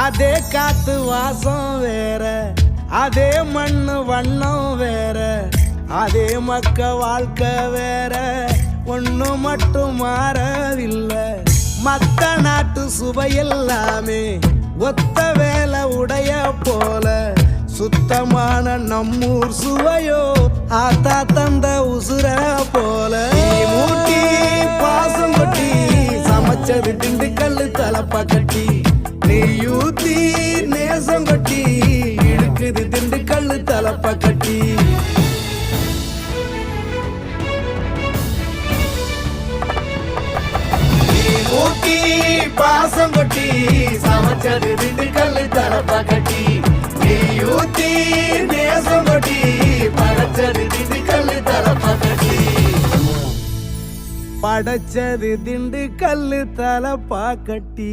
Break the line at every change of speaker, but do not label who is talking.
அதே காத்து வாசம் வேற, அதே மண்ணு வண்ணம் வேற, அதே மக்க வாழ்க்கை வேற, ஒண்ணு மட்டும் மாறவில்லை. மத்த நாட்டு சுவையெல்லாமே ஒத்த வேலை உடைய போல, சுத்தமான நம்மூர் சுவையோ ஆத்தா தந்த உசுர போல. மூட்டி பாசம் கொட்டி சமைச்சது திண்டுக்கல் தலப்பா கட்டி, நெய்யூத்தி நேசம் கொட்டி இழுக்குது திண்டுக்கல் தலப்பா கட்டி. மூட்டி பாசம் கொட்டி சமைச்சது திண்டுக்கல் தலப்பா கட்டி, நெய்யூத்தி நேசம் கொட்டி படைச்சது திண்டுக்கல் தலப்பா கட்டி. படைச்சது திண்டுக்கல் தலப்பா கட்டி.